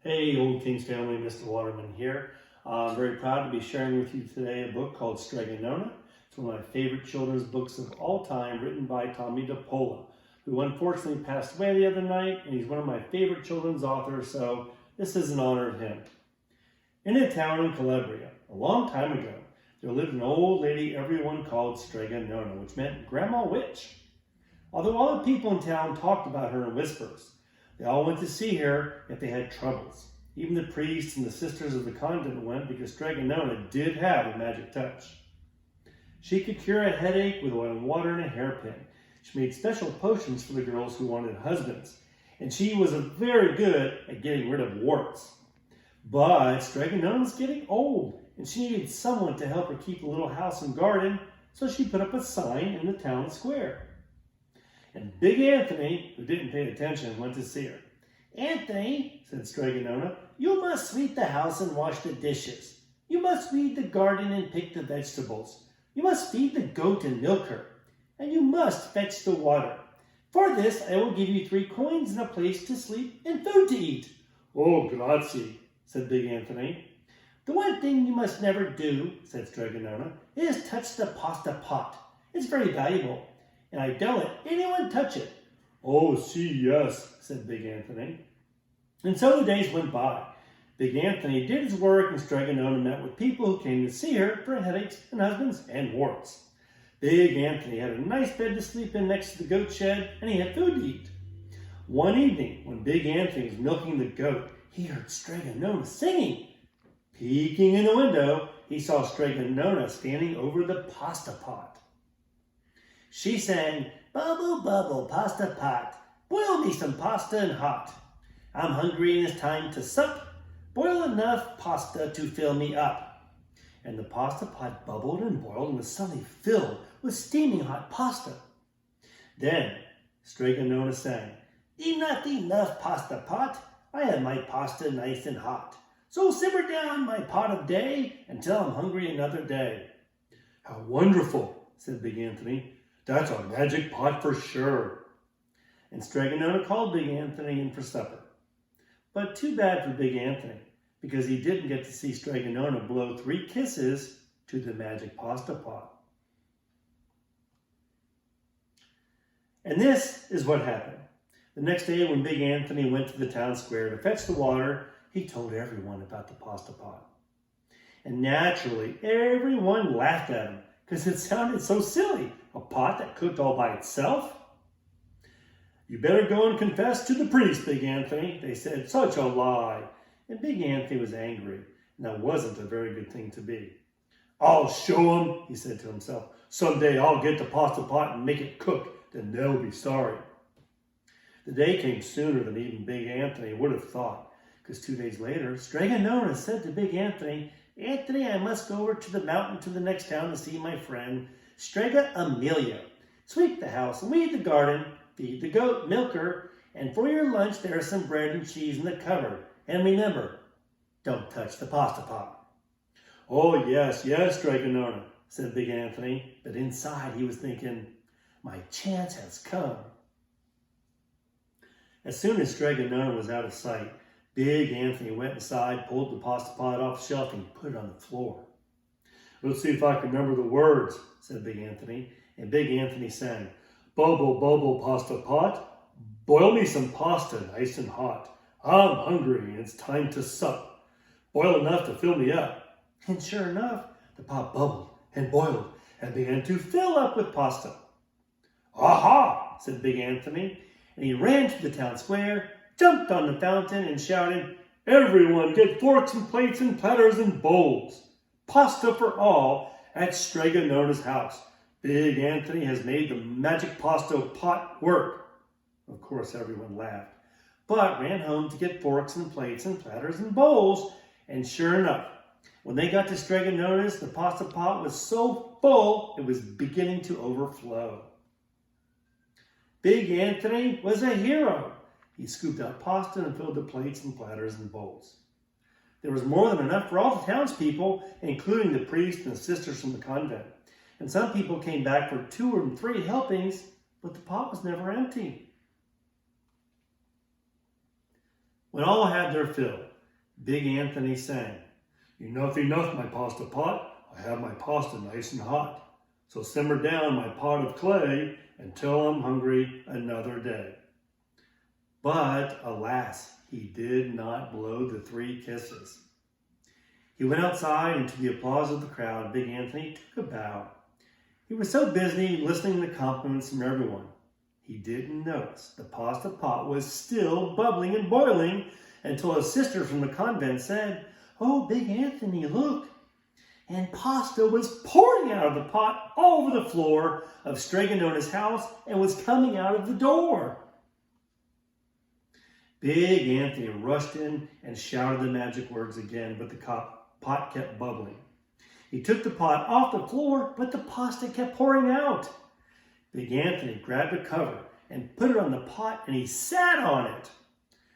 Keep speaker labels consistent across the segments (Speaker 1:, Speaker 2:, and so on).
Speaker 1: Hey, Old Kings family, Mr. Waterman here. I'm very proud to be sharing with you today a book called Strega Nona. It's one of my favorite children's books of all time, written by Tomie dePaola, who unfortunately passed away the other night, and he's one of my favorite children's authors, so this is in honor of him. In a town in Calabria, a long time ago, there lived an old lady everyone called Strega Nona, which meant Grandma Witch. Although all the people in town talked about her in whispers, they all went to see her if they had troubles. Even the priests and the sisters of the convent went because Strega Nona did have a magic touch. She could cure a headache with oil and water and a hairpin. She made special potions for the girls who wanted husbands. And she was very good at getting rid of warts. But Strega Nona was getting old, and she needed someone to help her keep a little house and garden, so she put up a sign in the town square. And Big Anthony, who didn't pay attention, went to see her. "Anthony," said Strega Nona, "you must sweep the house and wash the dishes. You must weed the garden and pick the vegetables. You must feed the goat and milk her. And you must fetch the water. For this, I will give you 3 coins and a place to sleep and food to eat." "Oh, grazie," said Big Anthony. "The one thing you must never do," said Strega Nona, "is touch the pasta pot. It's very valuable, and I don't let anyone touch it." "Oh, see, yes," said Big Anthony. And so the days went by. Big Anthony did his work, and Strega Nona met with people who came to see her for headaches and husbands and warts. Big Anthony had a nice bed to sleep in next to the goat shed, and he had food to eat. One evening, when Big Anthony was milking the goat, he heard Strega Nona singing. Peeking in the window, he saw Strega Nona standing over the pasta pot. She sang, "Bubble, bubble, pasta pot, boil me some pasta and hot. I'm hungry and it's time to sup. Boil enough pasta to fill me up." And the pasta pot bubbled and boiled and was suddenly filled with steaming hot pasta. Then Strega Nona sang, Enough pasta pot. I have my pasta nice and hot. So simmer down my pot of day until I'm hungry another day." "How wonderful," said Big Anthony. "That's a magic pot for sure." And Strega Nona called Big Anthony in for supper. But too bad for Big Anthony, because he didn't get to see Strega Nona blow 3 kisses to the magic pasta pot. And this is what happened. The next day when Big Anthony went to the town square to fetch the water, he told everyone about the pasta pot. And naturally, everyone laughed at him because it sounded so silly. A pot that cooked all by itself? "You better go and confess to the priest, Big Anthony," they said. "Such a lie." And Big Anthony was angry, and that wasn't a very good thing to be. "I'll show him," he said to himself. "Someday I'll get the pasta pot and make it cook, then they'll be sorry." The day came sooner than even Big Anthony would have thought, because 2 days later, Strega Nona said to Big Anthony, "Anthony, I must go over to the mountain to the next town to see my friend, Strega Amelia. Sweep the house and weed the garden, feed the goat, milk her, and for your lunch there is some bread and cheese in the cupboard. And remember, don't touch the pasta pot." "Oh, yes, yes, Strega Nona," said Big Anthony, but inside he was thinking, my chance has come. As soon as Strega Nona was out of sight, Big Anthony went inside, pulled the pasta pot off the shelf, and put it on the floor. "Let's see if I can remember the words," said Big Anthony. And Big Anthony sang, "Bubble, bubble, pasta pot, boil me some pasta nice and hot. I'm hungry and it's time to sup. Boil enough to fill me up." And sure enough, the pot bubbled and boiled and began to fill up with pasta. "Aha!" said Big Anthony, and he ran to the town square, jumped on the fountain, and shouted, "Everyone get forks and plates and platters and bowls. Pasta for all at Strega Nona's house. Big Anthony has made the magic pasta pot work." Of course, everyone laughed, but ran home to get forks and plates and platters and bowls. And sure enough, when they got to Strega Nona's, the pasta pot was so full it was beginning to overflow. Big Anthony was a hero. He scooped out pasta and filled the plates and platters and bowls. There was more than enough for all the townspeople, including the priest and the sisters from the convent. And some people came back for 2 or 3 helpings, but the pot was never empty. When all had their fill, Big Anthony sang, "Enough, enough, my pasta pot. I have my pasta nice and hot. So simmer down my pot of clay until I'm hungry another day." But alas, he did not blow the 3 kisses. He went outside, and to the applause of the crowd, Big Anthony took a bow. He was so busy listening to compliments from everyone, he didn't notice the pasta pot was still bubbling and boiling until a sister from the convent said, "Oh, Big Anthony, look." And pasta was pouring out of the pot all over the floor of Strega Nona's house and was coming out of the door. Big Anthony rushed in and shouted the magic words again, but the pot kept bubbling. He took the pot off the floor, but the pasta kept pouring out. Big Anthony grabbed a cover and put it on the pot, and he sat on it.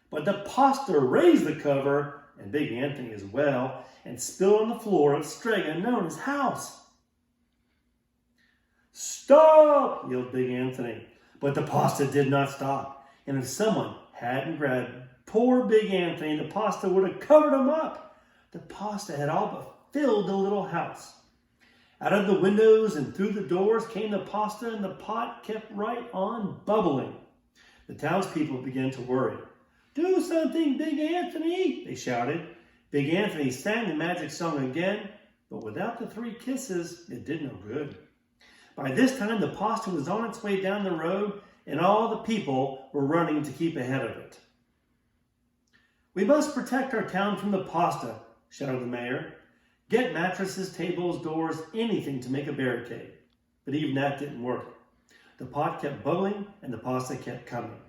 Speaker 1: But the pasta raised the cover, and Big Anthony as well, and spilled on the floor of Strega Nona's house. "Stop!" yelled Big Anthony. But the pasta did not stop, and if someone hadn't grabbed poor Big Anthony, the pasta would have covered him up. The pasta had all but filled the little house. Out of the windows and through the doors came the pasta, and the pot kept right on bubbling. The townspeople began to worry. "Do something, Big Anthony!" they shouted. Big Anthony sang the magic song again, but without the 3 kisses, it did no good. By this time, the pasta was on its way down the road, and all the people were running to keep ahead of it. "We must protect our town from the pasta," shouted the mayor. "Get mattresses, tables, doors, anything to make a barricade." But even that didn't work. The pot kept bubbling, and the pasta kept coming.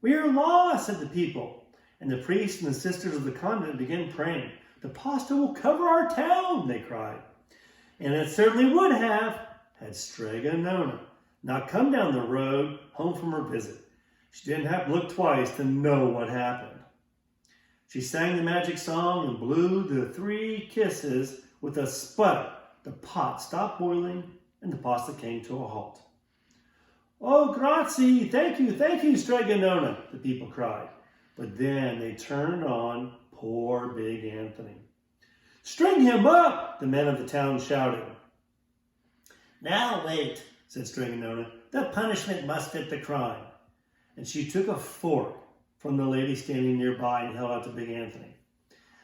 Speaker 1: "We are lost," said the people, and the priests and the sisters of the convent began praying. "The pasta will cover our town," they cried. And it certainly would have, had Strega Nona not come down the road home from her visit. She didn't have to look twice to know what happened. She sang the magic song and blew the 3 kisses. With a sputter, the pot stopped boiling and the pasta came to a halt. "Oh, grazie, thank you, Strega Nona," the people cried. But then they turned on poor Big Anthony. "String him up," the men of the town shouted. "Now wait," said Strega Nona. "The punishment must fit the crime." And she took a fork from the lady standing nearby and held out to Big Anthony.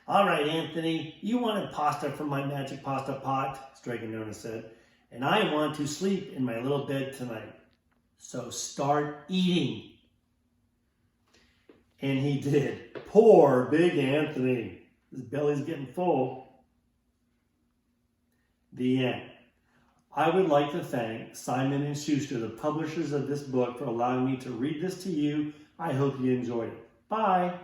Speaker 1: "All right, Anthony, you wanted pasta from my magic pasta pot," Strega Nona said, "and I want to sleep in my little bed tonight. So start eating." And he did. Poor Big Anthony. His belly's getting full. The end. I would like to thank Simon & Schuster, the publishers of this book, for allowing me to read this to you. I hope you enjoyed it. Bye.